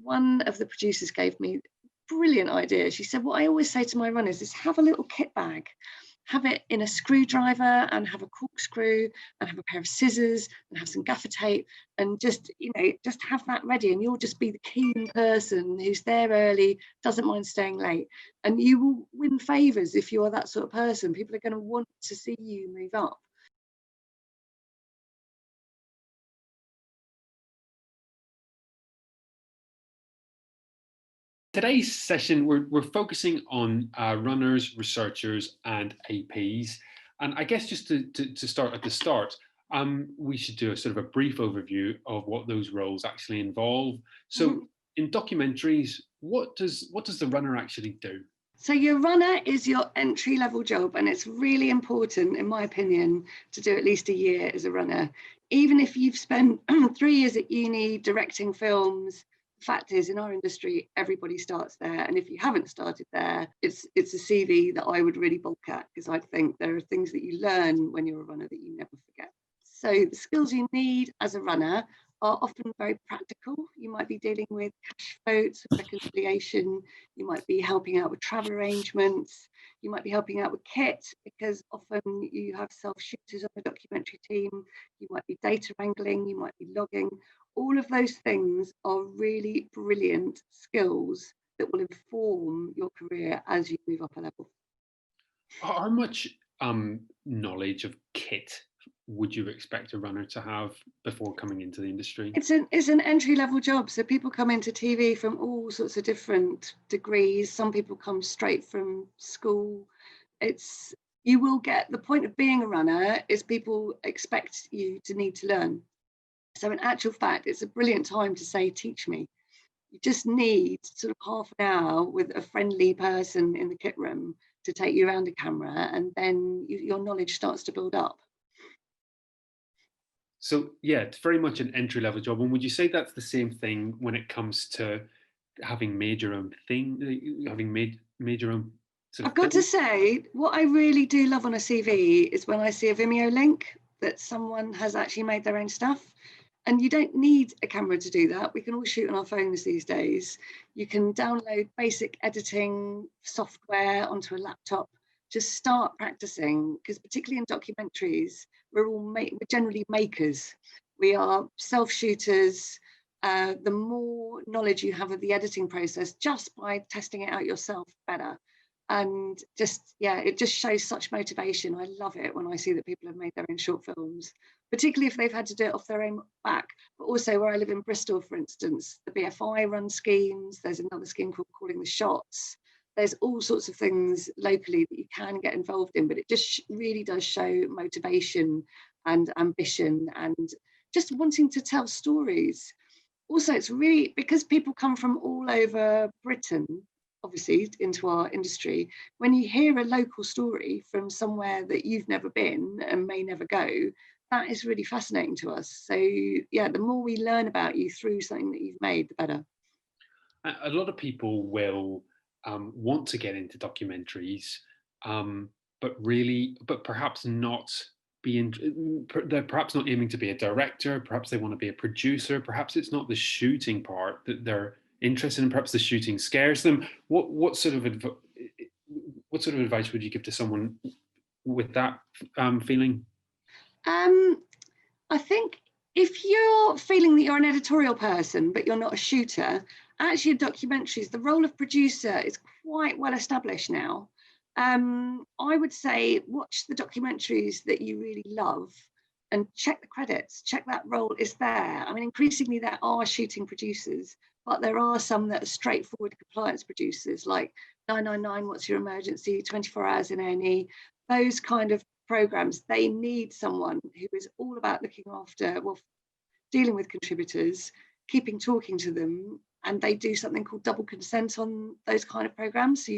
one of the producers gave me a brilliant idea. She said, what I always say to my runners is have a little kit bag. Have it in a screwdriver and have a corkscrew and have a pair of scissors and have some gaffer tape and just, just have that ready, and you'll just be the keen person who's there early, doesn't mind staying late. And you will win favours if you are that sort of person. People are going to want to see you move up. Today's session, we're focusing on runners, researchers, and APs. And I guess just to start at the start, we should do a sort of a brief overview of what those roles actually involve. So in documentaries, what does the runner actually do? So your runner is your entry-level job, and it's really important, in my opinion, to do at least a year as a runner. Even if you've spent 3 years at uni directing films, the fact is, in our industry, everybody starts there. And if you haven't started there, it's a CV that I would really bulk at, because I think there are things that you learn when you're a runner that you never forget. So the skills you need as a runner are often very practical. You might be dealing with cash votes, reconciliation, you might be helping out with travel arrangements, you might be helping out with kit, because often you have self-shooters on the documentary team, you might be data wrangling, you might be logging. All of those things are really brilliant skills that will inform your career as you move up a level. How much knowledge of kit would you expect a runner to have before coming into the industry? It's an entry-level job, so people come into TV from all sorts of different degrees. Some people come straight from school. You will get, the point of being a runner is people expect you to need to learn. So in actual fact, it's a brilliant time to say, teach me. You just need sort of half an hour with a friendly person in the kit room to take you around a camera, and then your knowledge starts to build up. So yeah, it's very much an entry-level job. And would you say that's the same thing when it comes to having made your own thing, having made your own sort of I've got to say, what I really do love on a CV is when I see a Vimeo link that someone has actually made their own stuff. And you don't need a camera to do that. We can all shoot on our phones these days. You can download basic editing software onto a laptop. Just start practicing, because particularly in documentaries, we're generally makers. We are self-shooters. The more knowledge you have of the editing process, just by testing it out yourself, better. And just, yeah, it just shows such motivation. I love it when I see that people have made their own short films, particularly if they've had to do it off their own back. But also where I live in Bristol, for instance, the BFI run schemes. There's another scheme called Calling the Shots. There's all sorts of things locally that you can get involved in, but it just really does show motivation and ambition and just wanting to tell stories. Also, it's really, because people come from all over Britain, obviously, into our industry, when you hear a local story from somewhere that you've never been and may never go, that is really fascinating to us. So yeah, the more we learn about you through something that you've made, the better. A lot of people will want to get into documentaries, but perhaps not they're perhaps not aiming to be a director, perhaps they want to be a producer, perhaps it's not the shooting part that they're interested in, perhaps the shooting scares them. What sort of advice would you give to someone with that feeling? I think if you're feeling that you're an editorial person, but you're not a shooter, actually in documentaries, the role of producer is quite well established now. I would say watch the documentaries that you really love and check the credits, check that role is there. I mean, increasingly there are shooting producers, but there are some that are straightforward compliance producers, like 999, What's Your Emergency, 24 Hours in A&E, those kind of programs. They need someone who is all about looking after, well, dealing with contributors, talking to them, and they do something called double consent on those kind of programs. So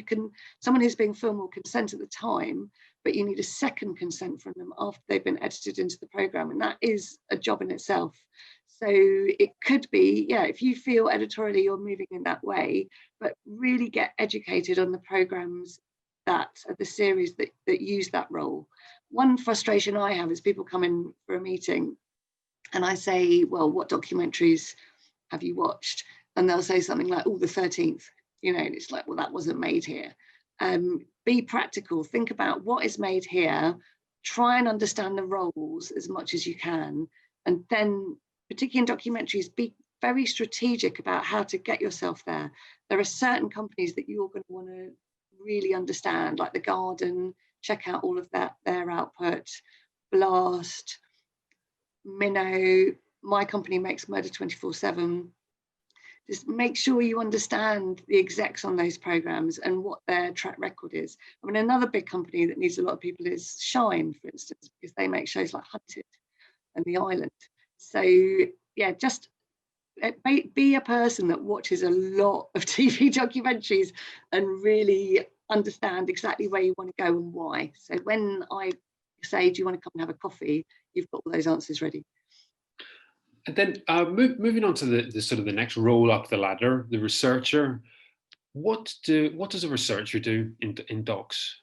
someone who's being filmed will consent at the time, but you need a second consent from them after they've been edited into the program, and that is a job in itself. So it could be, yeah, if you feel editorially you're moving in that way, but really get educated on the programs that are the series that use that role. One frustration I have is people come in for a meeting and I say, well, what documentaries have you watched? and they'll say something like, oh, the 13th, you know, and it's like, well, that wasn't made here. Be practical, think about what is made here, try and understand the roles as much as you can, and then, particularly in documentaries, be very strategic about how to get yourself there. There are certain companies that you're going to want to really understand, like The Garden, check out all of that, their output, Blast, Minnow, my company makes Murder 24/7. Just make sure you understand the execs on those programs and what their track record is. I mean, another big company that needs a lot of people is Shine, for instance, because they make shows like Hunted and The Island. So yeah, just be a person that watches a lot of TV documentaries and really understand exactly where you want to go and why. So when I say, do you want to come and have a coffee, you've got all those answers ready. And then moving on to the sort of the next roll up the ladder, the researcher. What does a researcher do in docs?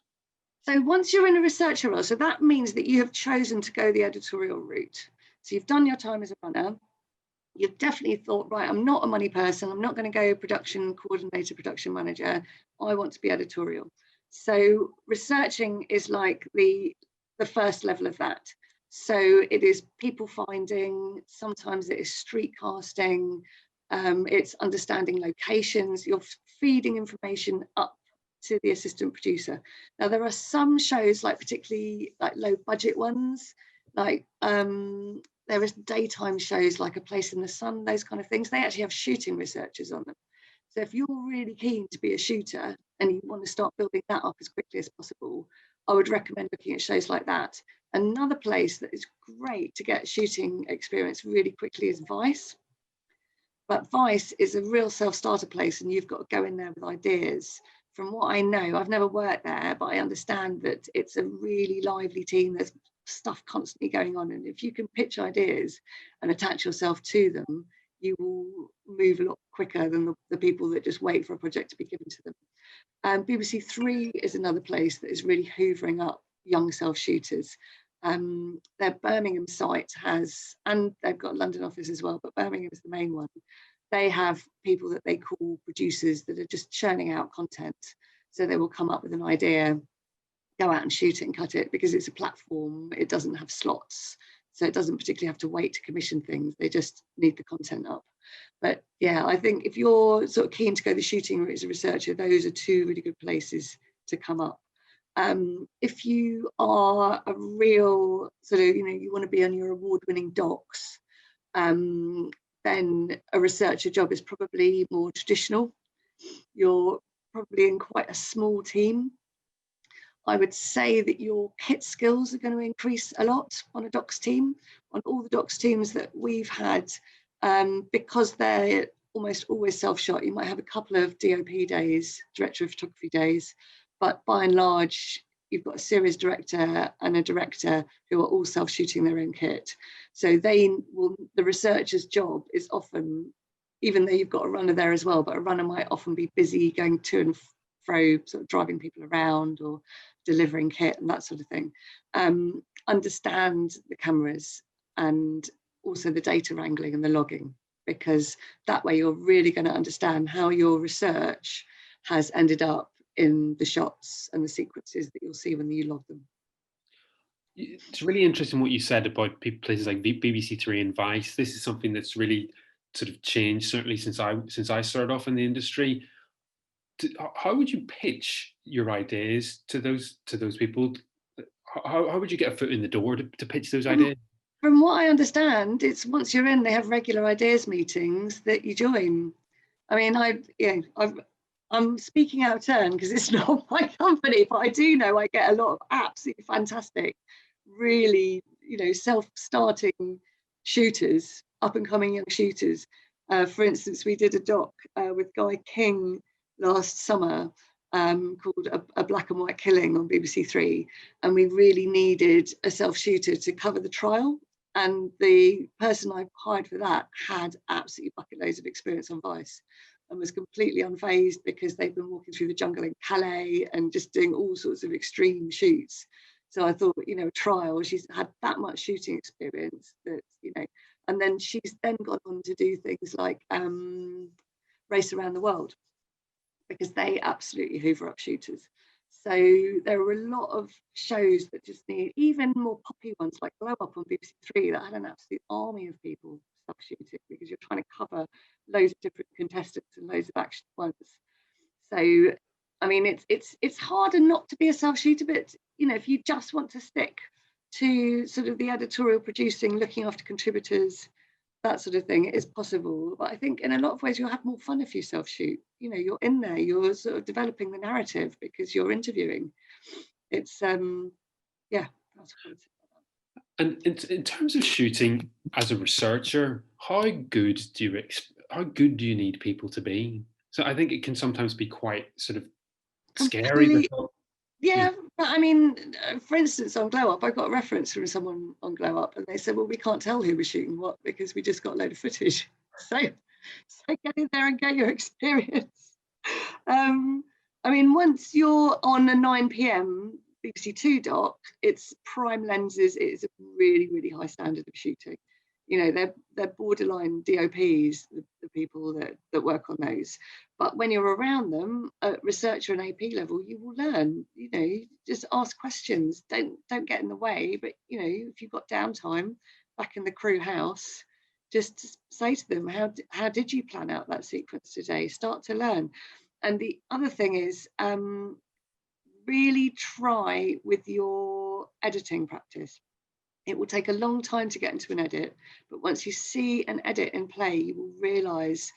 So once you're in a researcher role, so that means that you have chosen to go the editorial route. So you've done your time as a runner. You've definitely thought, right, I'm not a money person. I'm not going to go production coordinator, production manager. I want to be editorial. So researching is like the first level of that. So it is people finding, sometimes it is street casting, it's understanding locations, you're feeding information up to the assistant producer. Now there are some shows, like particularly like low budget ones, like there is daytime shows like A Place in the Sun, those kind of things. They actually have shooting researchers on them. So if you're really keen to be a shooter and you want to start building that up as quickly as possible, I would recommend looking at shows like that. Another place that is great to get shooting experience really quickly is Vice. But Vice is a real self-starter place, and you've got to go in there with ideas. From what I know, I've never worked there, but I understand that it's a really lively team. There's stuff constantly going on, and if you can pitch ideas and attach yourself to them, you will move a lot quicker than the people that just wait for a project to be given to them. BBC Three is another place that is really hoovering up young self-shooters. Their Birmingham site has, and they've got a London office as well, but Birmingham is the main one. They have people that they call producers that are just churning out content. So they will come up with an idea, go out and shoot it and cut it, because it's a platform, it doesn't have slots. So it doesn't particularly have to wait to commission things. They just need the content up. But yeah, I think if you're sort of keen to go the shooting route as a researcher, those are two really good places to come up. If you are a real sort of, you want to be on your award-winning docs, then a researcher job is probably more traditional. You're probably in quite a small team. I would say that your kit skills are going to increase a lot on a docs team. On all the docs teams that we've had, because they're almost always self-shot, you might have a couple of DOP days, director of photography days, but by and large, you've got a series director and a director who are all self-shooting their own kit. So the researcher's job is often, even though you've got a runner there as well, but a runner might often be busy going to and fro, sort of driving people around or delivering kit and that sort of thing. Understand the cameras and also the data wrangling and the logging, because that way you're really going to understand how your research has ended up in the shots and the sequences that you'll see when you log them. It's really interesting what you said about places like BBC Three and Vice. This is something that's really sort of changed, certainly since I started off in the industry. How would you pitch your ideas to those people? How would you get a foot in the door to pitch those ideas? From what I understand, it's once you're in, they have regular ideas meetings that you join. I mean, I'm speaking out of turn because it's not my company, but I do know I get a lot of absolutely fantastic, really, self-starting shooters, up-and-coming young shooters. For instance, we did a doc with Guy King last summer called a Black and White Killing on BBC Three, and we really needed a self-shooter to cover the trial. And the person I hired for that had absolutely bucket loads of experience on Vice and was completely unfazed because they've been walking through the jungle in Calais and just doing all sorts of extreme shoots. So I thought, a trial, she's had that much shooting experience that, and then she's then gone on to do things like Race Around the World, because they absolutely hoover up shooters. So there are a lot of shows that just need even more poppy ones, like Glow Up on BBC Three, that had an absolute army of people self-shooting, because you're trying to cover loads of different contestants and loads of action at once. So I mean, it's harder not to be a self-shooter, but you know, if you just want to stick to sort of the editorial producing, looking after contributors, that sort of thing, it is possible. But I think in a lot of ways you'll have more fun if you self-shoot. You know, you're in there, you're sort of developing the narrative because you're interviewing. It's yeah, that's what I'd say about And in terms of shooting as a researcher, how good do you need people to be? So I think it can sometimes be quite sort of that. scary. The Completely. thought, Yeah, but I mean, for instance, on Glow Up, I got a reference from someone on Glow Up, and they said, "Well, we can't tell who was shooting what because we just got a load of footage." So get in there and get your experience. Um, I mean, once you're on a 9 p.m. BBC Two doc, it's prime lenses. It is a really, really high standard of shooting. You know, they're borderline DOPs, the people that work on those. But when you're around them at researcher and AP level, you will learn. You know, just ask questions. Don't get in the way. But you know, if you've got downtime back in the crew house, just say to them, how did you plan out that sequence today? Start to learn. And the other thing is, really try with your editing practice. It will take a long time to get into an edit, but once you see an edit in play, you will realise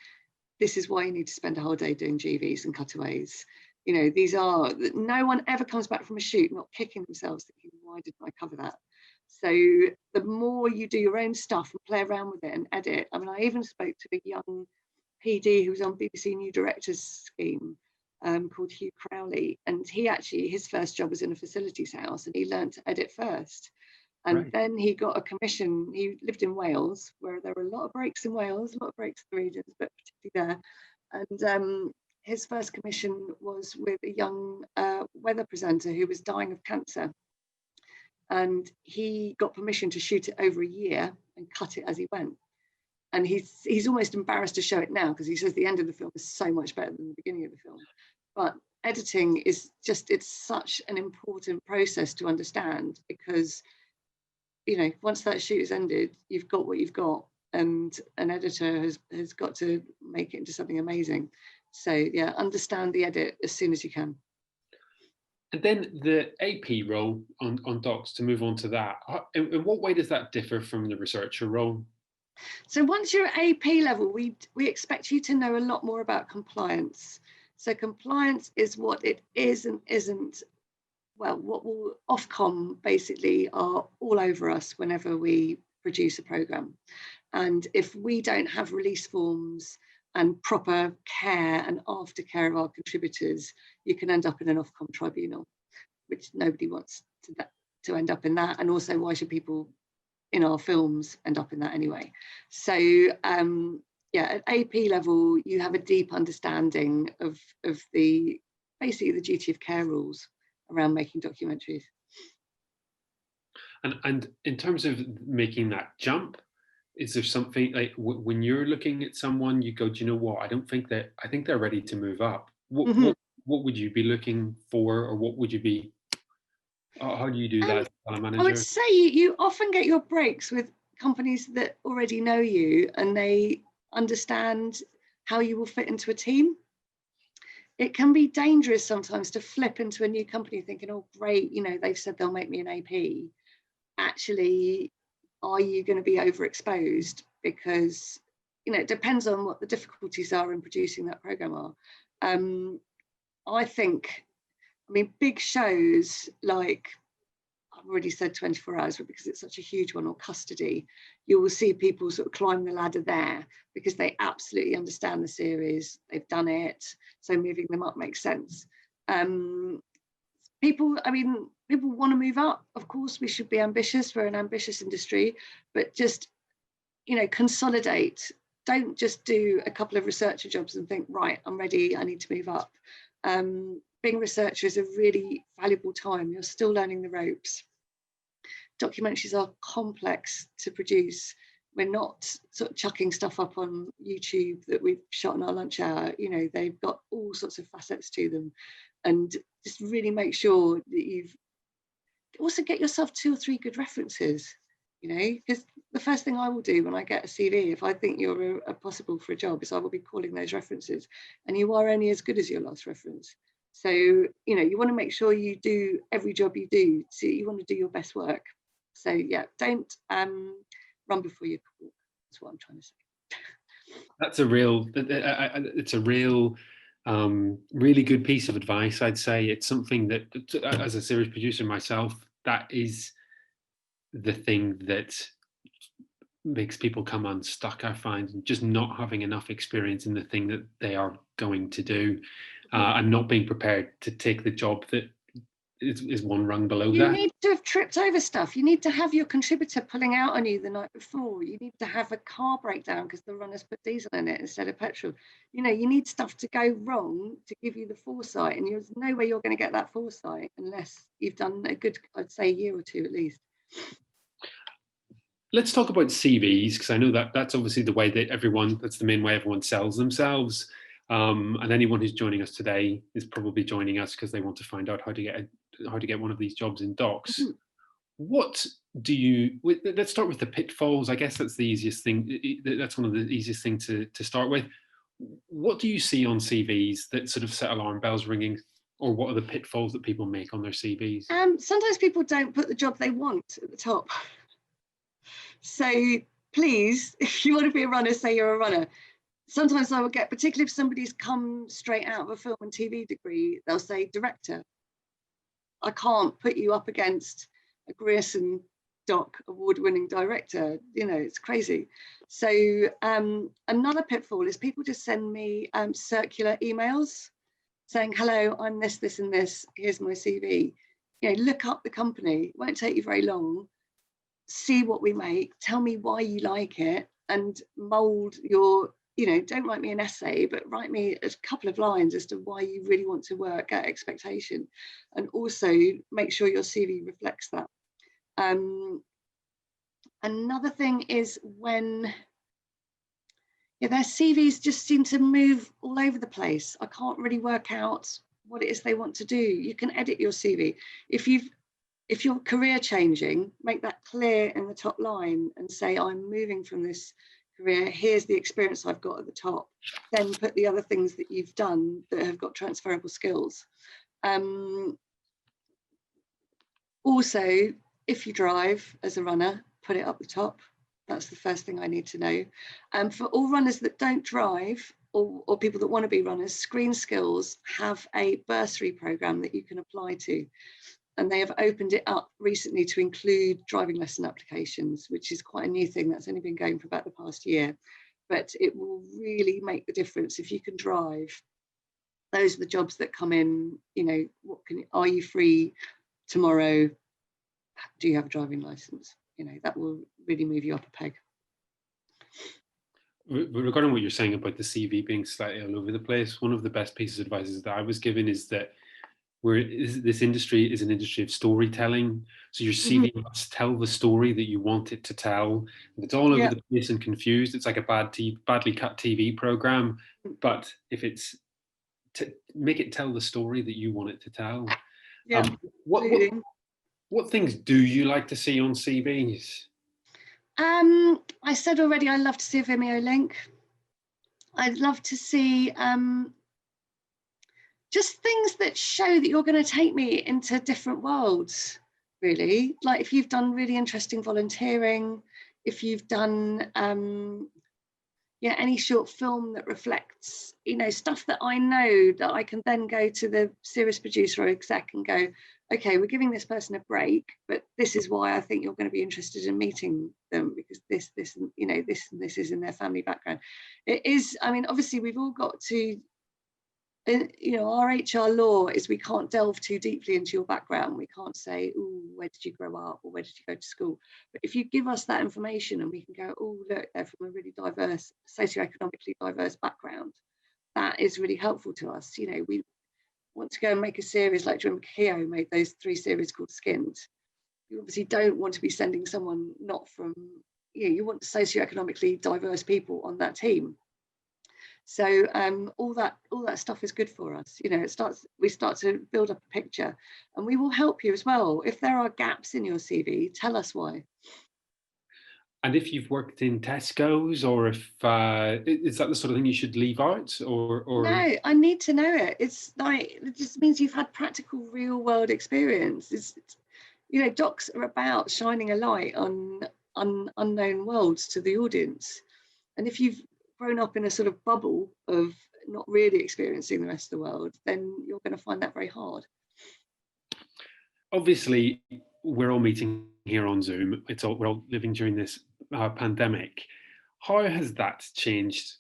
this is why you need to spend a whole day doing GVs and cutaways. You know, no one ever comes back from a shoot not kicking themselves thinking, why didn't I cover that? So the more you do your own stuff and play around with it and edit. I mean, I even spoke to a young PD who was on BBC New Directors Scheme, called Hugh Crowley, and his first job was in a facilities house, and he learned to edit first. And right. then he got a commission. He lived in Wales, where there were a lot of breaks in Wales, a lot of breaks in the regions, but particularly there. And his first commission was with a young weather presenter who was dying of cancer. And he got permission to shoot it over a year and cut it as he went. And he's almost embarrassed to show it now, because he says the end of the film is so much better than the beginning of the film. But editing is it's such an important process to understand, because you know, once that shoot is ended, you've got what you've got, and an editor has got to make it into something amazing. So yeah, understand the edit as soon as you can. And then the AP role on docs, to move on to that, in what way does that differ from the researcher role? So once you're at AP level, we expect you to know a lot more about compliance. So compliance is what it is and isn't. Well, what will Ofcom basically are all over us whenever we produce a programme. And if we don't have release forms and proper care and aftercare of our contributors, you can end up in an Ofcom tribunal, which nobody wants to end up in that. And also, why should people in our films end up in that anyway? So yeah, at AP level, you have a deep understanding of basically the duty of care rules around making documentaries. And in terms of making that jump, is there something like when you're looking at someone, you go, do you know what? I think they're ready to move up. What would you be looking for, or what would you be? How do you do that as a manager? I would say you often get your breaks with companies that already know you and they understand how you will fit into a team. It can be dangerous sometimes to flip into a new company thinking, oh, great, you know, they've said they'll make me an AP. Actually, are you going to be overexposed? Because, you know, it depends on what the difficulties are in producing that program are. I think, I mean, big shows like, I've already said 24 Hours, but because it's such a huge one, or Custody, you will see people sort of climb the ladder there because they absolutely understand the series, they've done it, so moving them up makes sense. People want to move up. Of course, we should be ambitious. We're an ambitious industry, but just, you know, consolidate. Don't just do a couple of researcher jobs and think, right, I'm ready, I need to move up. Being a researcher is a really valuable time. You're still learning the ropes. Documentaries are complex to produce. We're not sort of chucking stuff up on YouTube that we've shot in our lunch hour. You know, they've got all sorts of facets to them, and just really make sure that you've also get yourself 2 or 3 good references. You know, because the first thing I will do when I get a CV, if I think you're a possible for a job, is I will be calling those references, and you are only as good as your last reference. So, you know, you want to make sure you do every job you do. So you want to do your best work. So yeah, don't run before you walk. That's what I'm trying to say. That's a real, it's a real, really good piece of advice. I'd say it's something that, as a series producer myself, that is the thing that makes people come unstuck, I find, just not having enough experience in the thing that they are going to do, and not being prepared to take the job that is one rung below You that. need to have tripped over stuff. You need to have your contributor pulling out on you the night before. You need to have a car breakdown because the runner's put diesel in it instead of petrol. You know, you need stuff to go wrong to give you the foresight, and there's no way you're going to get that foresight unless you've done a good, I'd say, year or two at least. Let's talk about CVs, because I know that that's obviously the way that that's the main way everyone sells themselves. And anyone who's joining us today is probably joining us because they want to find out how to get one of these jobs in docs. Mm-hmm. What do you? Let's start with the pitfalls. I guess that's the easiest thing. That's one of the easiest things to start with. What do you see on CVs that sort of set alarm bells ringing, or what are the pitfalls that people make on their CVs? Sometimes people don't put the job they want at the top. So please, if you want to be a runner, say you're a runner. Sometimes I will get, particularly if somebody's come straight out of a film and TV degree, they'll say director. I can't put you up against a Grierson doc award-winning director. You know, it's crazy. So another pitfall is people just send me circular emails saying, hello, I'm this, this, and this. Here's my CV. You know, look up the company. It won't take you very long. See what we make. Tell me why you like it, and mold your, you know, don't write me an essay, but write me a couple of lines as to why you really want to work at expectation, and also make sure your CV reflects that. Another thing is when their CVs just seem to move all over the place. I can't really work out what it is they want to do. You can edit your CV. If you're career changing, make that clear in the top line and say, I'm moving from this career, here's the experience I've got at the top. Then put the other things that you've done that have got transferable skills. Also, if you drive as a runner, put it up the top. That's the first thing I need to know. For all runners that don't drive, or people that want to be runners, ScreenSkills have a bursary program that you can apply to. And they have opened it up recently to include driving lesson applications, which is quite a new thing that's only been going for about the past year. But it will really make the difference if you can drive. Those are the jobs that come in. You know, are you free tomorrow? Do you have a driving license? You know, that will really move you up a peg. Regarding what you're saying about the CV being slightly all over the place, one of the best pieces of advice that I was given is that this industry is an industry of storytelling. So your CV must tell the story that you want it to tell. If it's all over the place and confused, it's like a badly cut TV program. But if it's make it tell the story that you want it to tell. Yeah. What things do you like to see on CVs? I said already, I love to see a Vimeo link. I'd love to see just things that show that you're going to take me into different worlds, really. Like if you've done really interesting volunteering, if you've done any short film that reflects, you know, stuff that I know that I can then go to the series producer or exec and go, okay, we're giving this person a break, but this is why I think you're going to be interested in meeting them, because this, you know, this and this is in their family background. It is, I mean, obviously we've all got to, you know, our HR law is we can't delve too deeply into your background. We can't say, oh, where did you grow up or where did you go to school? But if you give us that information and we can go, oh, look, they're from a really diverse, socioeconomically diverse background, that is really helpful to us. You know, we want to go and make a series like Jim Keogh made those 3 series called Skinned. You obviously don't want to be sending someone not from you want socioeconomically diverse people on that team. So all that stuff is good for us. We start to build up a picture, and we will help you as well. If there are gaps in your CV, tell us why. And if you've worked in Tesco's, or if is that the sort of thing you should leave out, or No, I need to know it. It's like, it just means you've had practical, real world experience. Docs are about shining a light on unknown worlds to the audience. And if you've grown up in a sort of bubble of not really experiencing the rest of the world, then you're going to find that very hard. Obviously, we're all meeting here on Zoom. We're all living during this pandemic. How has that changed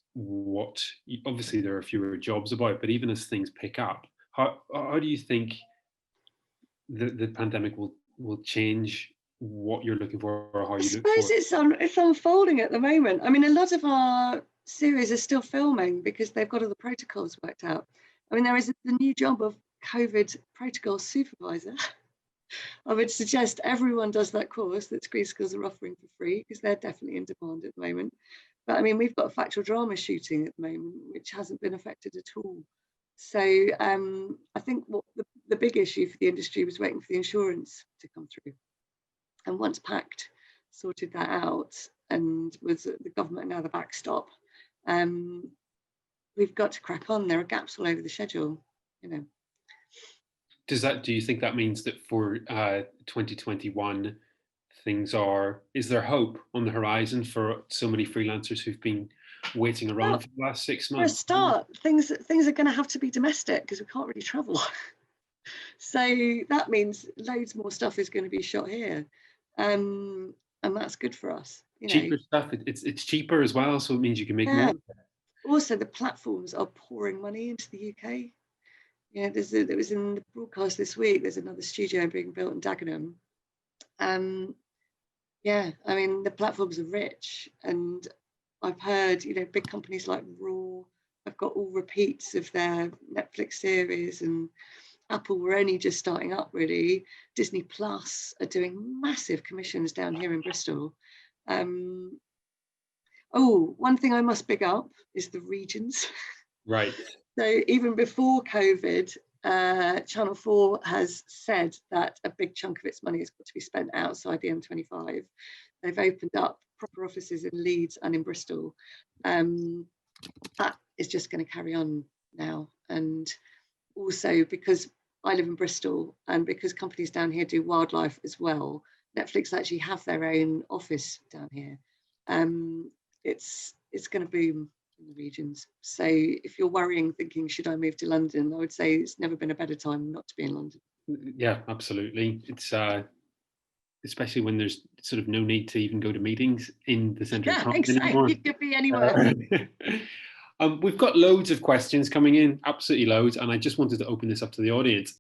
obviously there are fewer jobs about, but even as things pick up, how do you think the pandemic will change what you're looking for, or how you look for? I suppose it's unfolding at the moment. I mean, a lot of our series are still filming because they've got all the protocols worked out. I mean, there is the new job of COVID protocol supervisor. I would suggest everyone does that course that ScreenSkills are offering for free, because they're definitely in demand at the moment. But I mean, we've got factual drama shooting at the moment, which hasn't been affected at all. So I think what the big issue for the industry was waiting for the insurance to come through. And once PACT sorted that out and was the government now the backstop, we've got to crack on. There are gaps all over the schedule, Do you think that means that for 2021, is there hope on the horizon for so many freelancers who've been waiting around for the last 6 months? For a start, things are going to have to be domestic because we can't really travel. So that means loads more stuff is going to be shot here. And that's good for us. Cheaper stuff, it's cheaper as well, so it means you can make more. Also, the platforms are pouring money into the UK. There was in the broadcast this week, there's another studio being built in Dagenham. I mean, the platforms are rich, and I've heard, big companies like Raw have got all repeats of their Netflix series, and Apple were only just starting up, really. Disney Plus are doing massive commissions down here in Bristol. One thing I must big up is the regions. Right. So even before COVID, Channel 4 has said that a big chunk of its money has got to be spent outside the M25. They've opened up proper offices in Leeds and in Bristol. That is just going to carry on now. And also, because I live in Bristol, and because companies down here do wildlife as well, Netflix actually have their own office down here. It's going to boom in the regions. So if you're worrying, thinking, should I move to London? I would say it's never been a better time not to be in London. Yeah, absolutely. It's especially when there's sort of no need to even go to meetings in the centre of town anymore. You could be anywhere. We've got loads of questions coming in, absolutely loads, and I just wanted to open this up to the audience.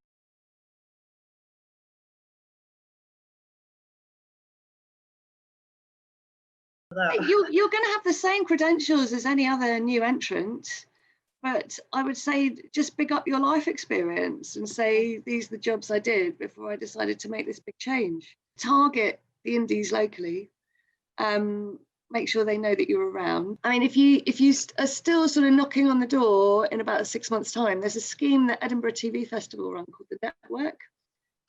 You're going to have the same credentials as any other new entrant, but I would say just big up your life experience and say, these are the jobs I did before I decided to make this big change. Target the indies locally. Make sure they know that you're around. I mean, if you are still sort of knocking on the door in about 6 months' time, there's a scheme that Edinburgh TV Festival run called the Network,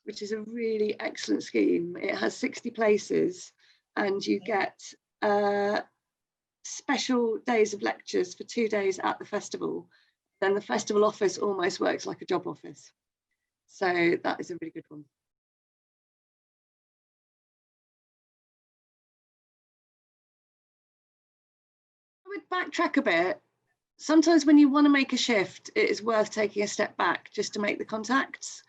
which is a really excellent scheme. It has 60 places, and you get special days of lectures for 2 days at the festival. Then the festival office almost works like a job office. So that is a really good one. I would backtrack a bit. Sometimes when you want to make a shift, it is worth taking a step back just to make the contacts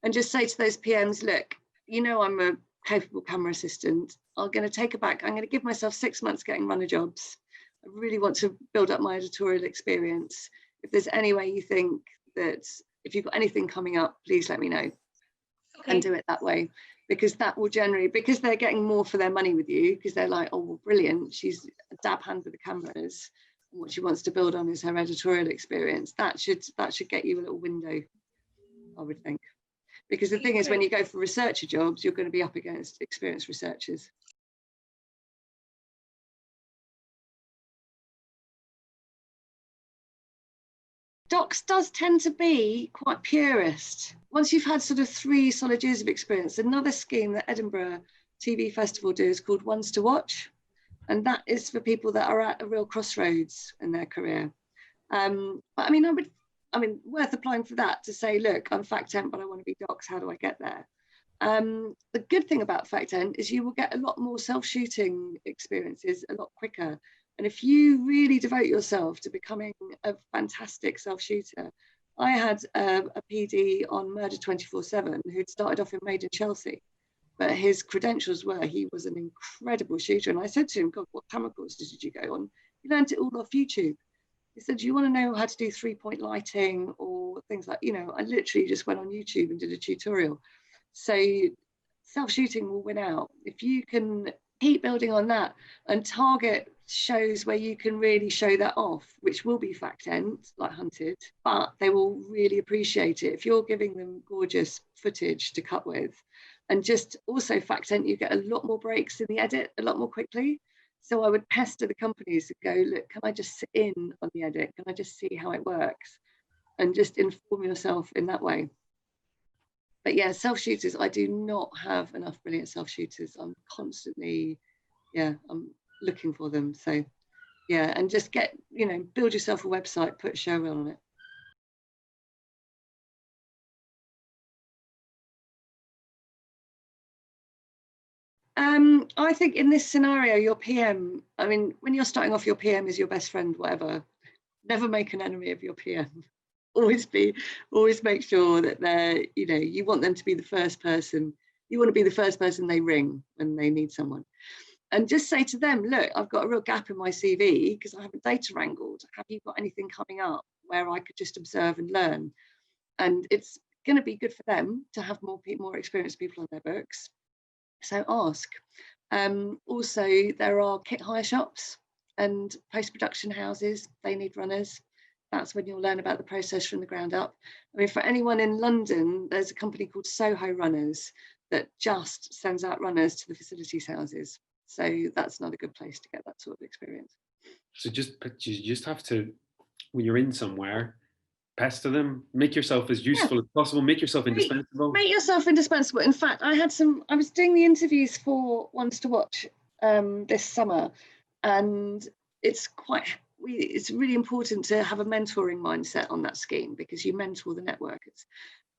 and just say to those PMs, look, I'm a capable camera assistant. I'm going to take it back. I'm going to give myself 6 months getting runner jobs. I really want to build up my editorial experience. If there's any way you think that, if you've got anything coming up, please let me know. Okay. And do it that way, because that will generally, because they're getting more for their money with you, because they're like, oh, well, brilliant, she's a dab hand with the cameras, and what she wants to build on is her editorial experience. That should get you a little window, I would think. Because the thing is, when you go for researcher jobs, you're going to be up against experienced researchers. Docs does tend to be quite purist. Once you've had sort of 3 solid years of experience, another scheme that Edinburgh TV Festival do is called Ones to Watch. And that is for people that are at a real crossroads in their career. But I mean, worth applying for that to say, look, I'm fact temp, but I want to be docs. How do I get there? The good thing about fact temp is you will get a lot more self-shooting experiences a lot quicker. And if you really devote yourself to becoming a fantastic self-shooter, I had a PD on Murder 24/7 who'd started off in Made in Chelsea, but his credentials were he was an incredible shooter. And I said to him, God, what camera courses did you go on? He learned it all off YouTube. He said, do you want to know how to do 3-point lighting or things like, I literally just went on YouTube and did a tutorial. So self-shooting will win out. If you can keep building on that and target shows where you can really show that off, which will be fact end, like Hunted, but they will really appreciate it. If you're giving them gorgeous footage to cut with, and just also fact end, you get a lot more breaks in the edit a lot more quickly. So I would pester the companies to go, look, can I just sit in on the edit? Can I just see how it works? And just inform yourself in that way. But yeah, self-shooters, I do not have enough brilliant self-shooters. I'm constantly, I'm looking for them. So yeah, and just build yourself a website, put a show reel on it. I think in this scenario, your PM, I mean, when you're starting off, your PM is your best friend, whatever. Never make an enemy of your PM. Always make sure that they're, you want them to be the first person. You want to be the first person they ring when they need someone. And just say to them, look, I've got a real gap in my CV because I haven't data wrangled. Have you got anything coming up where I could just observe and learn? And it's going to be good for them to have more experienced people on their books. So ask. Also, there are kit hire shops and post-production houses. They need runners. That's when you'll learn about the process from the ground up. I mean, for anyone in London, there's a company called Soho Runners that just sends out runners to the facilities houses. So that's not a good place to get that sort of experience. So you just have to, when you're in somewhere, pester them, make yourself as useful as possible, make yourself indispensable. Make yourself indispensable. In fact, I was doing the interviews for Ones to Watch this summer, and it's really important to have a mentoring mindset on that scheme because you mentor the networkers.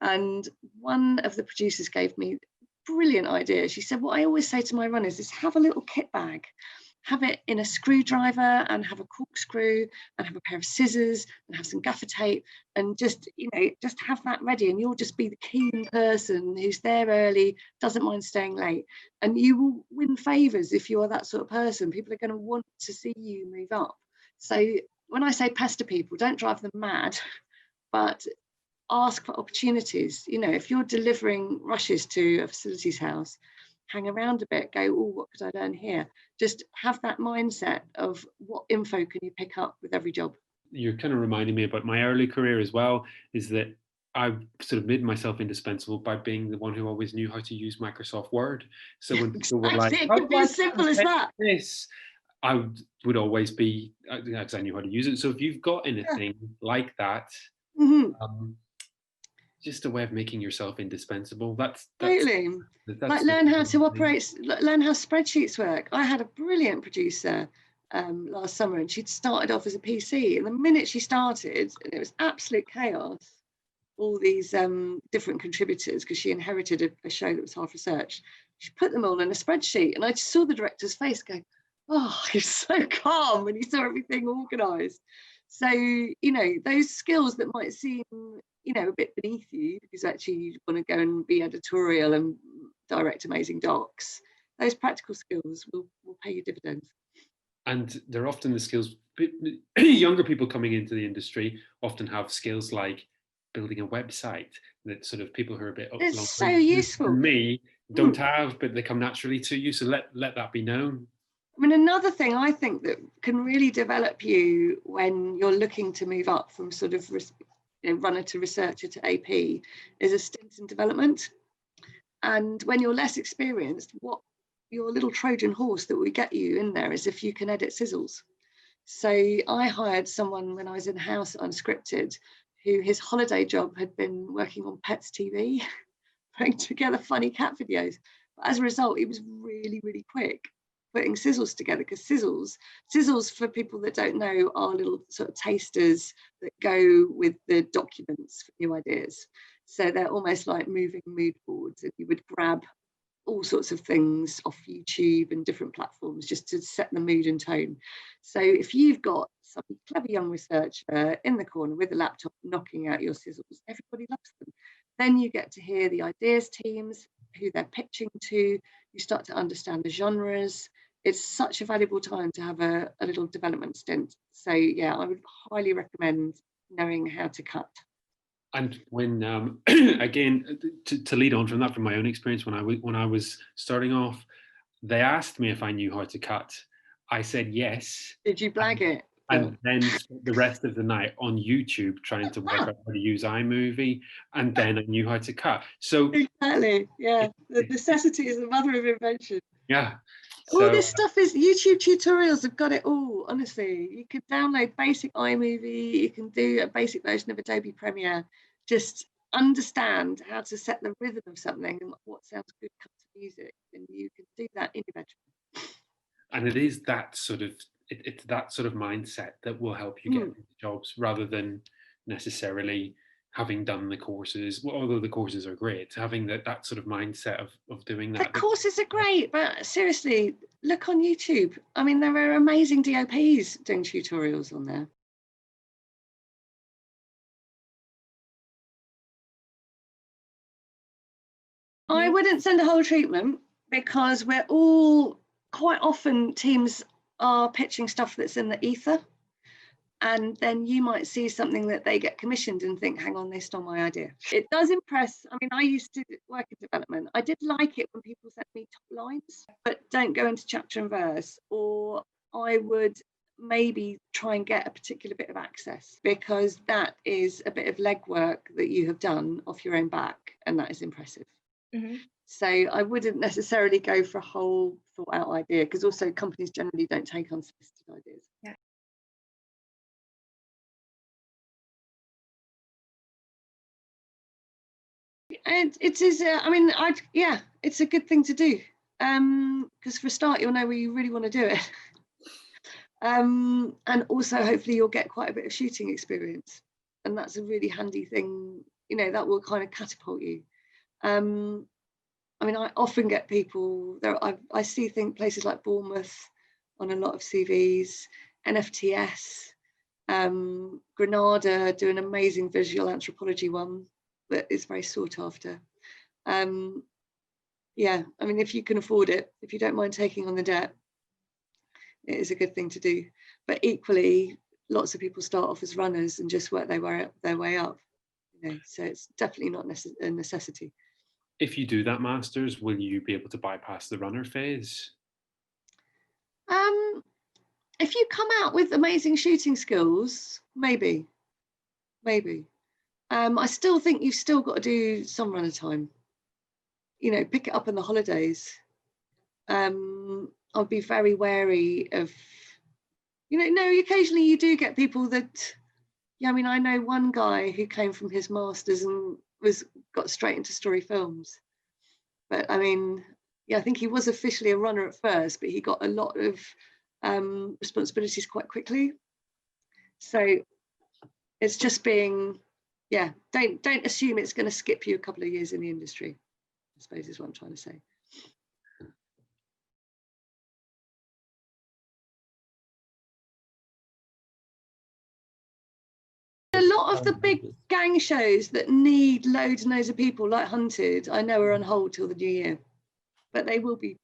And one of the producers gave me a brilliant idea. She said, what I always say to my runners is have a little kit bag. Have it in a screwdriver and have a corkscrew and have a pair of scissors and have some gaffer tape and just have that ready, and you'll just be the keen person who's there early, doesn't mind staying late, and you will win favors if you are that sort of person. People are going to want to see you move up. So when I say pester people, don't drive them mad, but ask for opportunities. If you're delivering rushes to a facilities house, hang around a bit, go, oh, what could I learn here? Just have that mindset of what info can you pick up with every job. You're kind of reminding me about my early career as well, is that I sort of made myself indispensable by being the one who always knew how to use Microsoft Word. So when people were like, it could be as simple as that. I would always be, because I knew how to use it. So if you've got anything like that, just a way of making yourself indispensable. That's totally. Like learn how to operate, learn how spreadsheets work. I had a brilliant producer last summer, and she'd started off as a PC, and the minute she started, and it was absolute chaos, all these different contributors, because she inherited a show that was half research, she put them all in a spreadsheet, and I just saw the director's face going, oh, he's so calm when he saw everything organized. So those skills that might seem a bit beneath you, because actually you want to go and be editorial and direct amazing docs, those practical skills will pay you dividends. And they're often the skills, younger people coming into the industry often have skills like building a website that sort of people who are a bit it's so useful for me don't have, but they come naturally to you. So let that be known. I mean, another thing I think that can really develop you when you're looking to move up from sort of runner to researcher to AP is a stint in development. And when you're less experienced, what your little Trojan horse that will get you in there is if you can edit sizzles. So I hired someone when I was in house unscripted, who his holiday job had been working on Pets TV, putting together funny cat videos. But as a result, he was really, really quick putting sizzles together, because sizzles, for people that don't know, are little sort of tasters that go with the documents for new ideas. So they're almost like moving mood boards, and you would grab all sorts of things off YouTube and different platforms just to set the mood and tone. So if you've got some clever young researcher in the corner with a laptop knocking out your sizzles, everybody loves them. Then you get to hear the ideas teams, who they're pitching to. You start to understand the genres. It's such a valuable time to have a little development stint. So yeah, I would highly recommend knowing how to cut. And when again, to lead on from that, from my own experience, when I was starting off, they asked me if I knew how to cut. I said yes. Did you blag it? And then spent the rest of the night on YouTube trying to work out how to use iMovie, and then I knew how to cut. So exactly, yeah, the necessity is the mother of invention. Yeah. All this stuff is YouTube tutorials have got it all. Honestly, you can download basic iMovie, you can do a basic version of Adobe Premiere. Just understand how to set the rhythm of something and what sounds good comes to music, and you can do that in your bedroom. And it is that sort of it's that sort of mindset that will help you get into jobs, rather than necessarily having done the courses. Well, although the courses are great, having that sort of mindset of doing that. The courses are great, but seriously, look on YouTube. I mean, there are amazing DOPs doing tutorials on there. I wouldn't send a whole treatment, because we're all, quite often teams are pitching stuff that's in the ether, and then you might see something that they get commissioned and think, hang on, they stole my idea. It does impress. I mean, I used to work in development. I did like it when people sent me top lines, but don't go into chapter and verse. Or I would maybe try and get a particular bit of access, because that is a bit of legwork that you have done off your own back, and that is impressive. So I wouldn't necessarily go for a whole thought out idea, because also companies generally don't take unsolicited ideas. Yeah. And it is, I mean, yeah, it's a good thing to do, because for a start, you'll know where you really want to do it. And also, hopefully, you'll get quite a bit of shooting experience. And that's a really handy thing, you know, that will kind of catapult you. I mean, I often get people there. I see places like Bournemouth on a lot of CVs, NFTS, Granada do an amazing visual anthropology one that is very sought after. Yeah, I mean, if you can afford it, if you don't mind taking on the debt, it is a good thing to do. But equally, lots of people start off as runners and just work their way up. You know, so it's definitely not a necessity. If you do that masters, will you be able to bypass the runner phase? If you come out with amazing shooting skills, maybe. I still think you've still got to do some runner time. You know, pick it up in the holidays. I'll be very wary of, you know, no, occasionally you do get people that, yeah, I mean, I know one guy who came from his masters and got straight into story films. But I mean, yeah, I think he was officially a runner at first, but he got a lot of responsibilities quite quickly. So it's just being, yeah, don't assume it's going to skip you a couple of years in the industry, I suppose is what I'm trying to say. A lot of the big gang shows that need loads and loads of people, like Hunted, I know are on hold till the new year, but they will be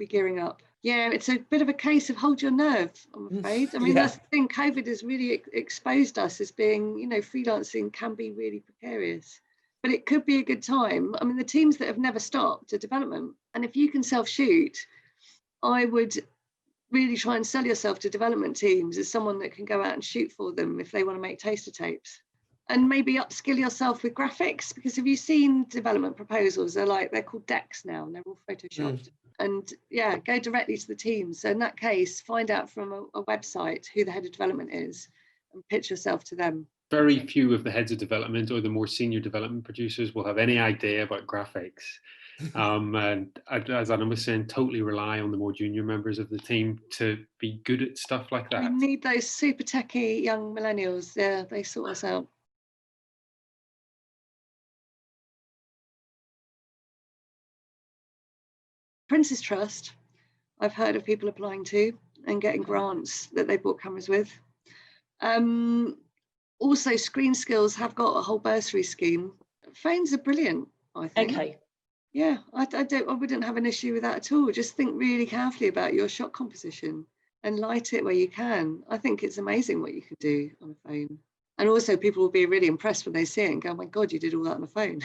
gearing up. Yeah, it's a bit of a case of hold your nerve, I'm afraid. I mean, that's the thing. COVID has really exposed us as being, you know, freelancing can be really precarious, but it could be a good time. I mean, the teams that have never stopped are development, and if you can self-shoot, I would really try and sell yourself to development teams as someone that can go out and shoot for them if they want to make taster tapes. And maybe upskill yourself with graphics, because have you seen development proposals? They're called decks now, and they're all photoshopped. and yeah, go directly to the team. So in that case, find out from a website who the head of development is and pitch yourself to them. Very few of the heads of development or the more senior development producers will have any idea about graphics. And as Adam was saying, totally rely on the more junior members of the team to be good at stuff like that. We need those super techie young millennials. Yeah, they sort us out. Prince's Trust, I've heard of people applying to and getting grants that they bought cameras with. Also, ScreenSkills have got a whole bursary scheme. Phones are brilliant, I think. Okay. Yeah, I wouldn't have an issue with that at all. Just think really carefully about your shot composition and light it where you can. I think it's amazing what you can do on a phone. And also people will be really impressed when they see it and go, oh my God, you did all that on a phone.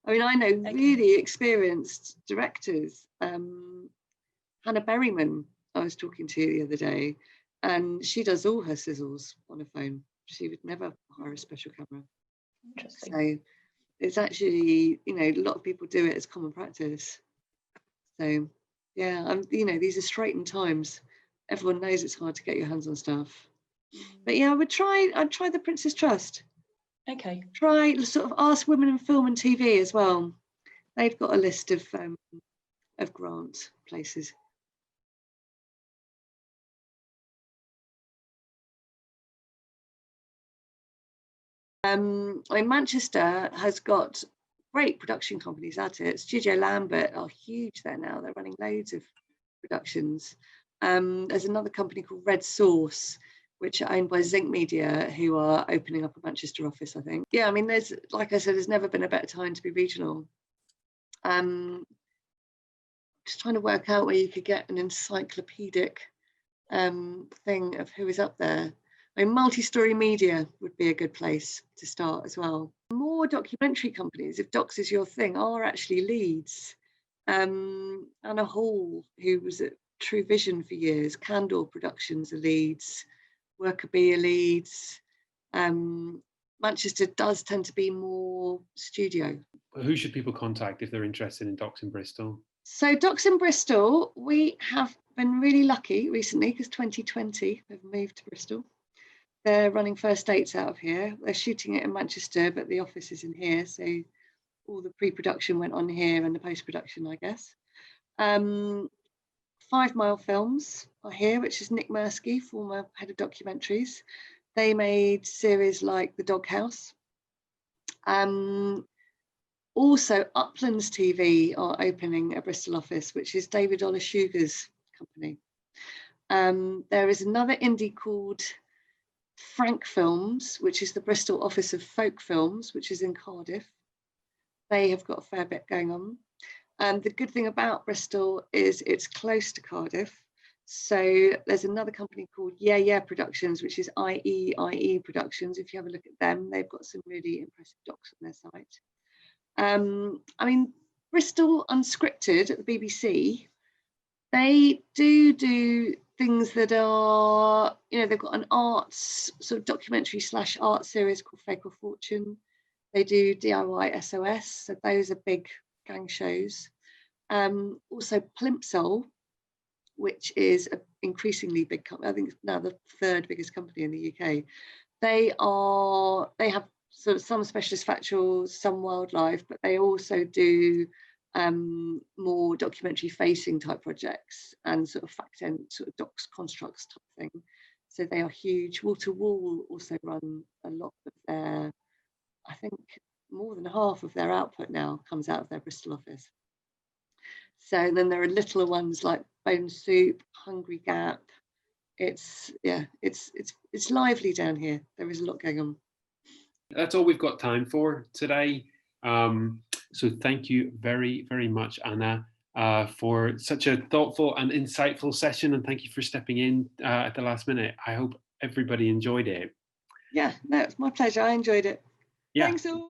I mean, I know really experienced directors. Hannah Berryman, I was talking to the other day, and she does all her sizzles on a phone. She would never hire a special camera. Interesting. So it's actually, you know, a lot of people do it as common practice. So yeah, these are straitened times. Everyone knows it's hard to get your hands on stuff. But yeah, I'd try the Prince's Trust. Okay. Try sort of Ask Women in Film and TV as well. They've got a list of grant places. Manchester has got great production companies at it. Studio Lambert are huge there now. They're running loads of productions. There's another company called Red Source, which are owned by Zinc Media, who are opening up a Manchester office, I think. Yeah, I mean, like I said, there's never been a better time to be regional. Just trying to work out where you could get an encyclopedic thing of who is up there. I mean, multi-story media would be a good place to start as well. More documentary companies, if docs is your thing, are actually Leeds. Anna Hall, who was at True Vision for years, Candor Productions are Leeds, Workabee are Leeds. Manchester does tend to be more studio. Who should people contact if they're interested in docs in Bristol? So docs in Bristol, we have been really lucky recently because 2020 have moved to Bristol. They're running first dates out of here. They're shooting it in Manchester, but the office is in here. So all the pre-production went on here and the post-production, I guess. 5 Mile Films are here, which is Nick Mursky, former head of documentaries. They made series like The Doghouse. Also, Uplands TV are opening a Bristol office, which is David Olashuga's company. There is another indie called Frank Films, which is the Bristol office of folk films, which is in Cardiff. They have got a fair bit going on. And the good thing about Bristol is it's close to Cardiff. So there's another company called Yeah Yeah Productions, which is IE Productions. If you have a look at them, they've got some really impressive docs on their site. I mean, Bristol Unscripted at the BBC, they do things that are, you know, they've got an arts sort of documentary / art series called Fake or Fortune. They do DIY SOS, so those are big gang shows. Also Plimsoll, which is an increasingly big company. I think it's now the 3rd biggest company in the UK. They have sort of some specialist factuals, some wildlife, but they also do more documentary facing type projects and sort of fact end sort of docs constructs type thing. So they are huge. Wall to Wall also run a lot of their, I think more than half of their output now comes out of their Bristol office. So then there are littler ones like Bone Soup, Hungry Gap. It's lively down here. There is a lot going on. That's all we've got time for today. So thank you very, very much, Anna, for such a thoughtful and insightful session. And thank you for stepping in at the last minute. I hope everybody enjoyed it. Yeah, no, it's my pleasure. I enjoyed it. Yeah. Thanks all.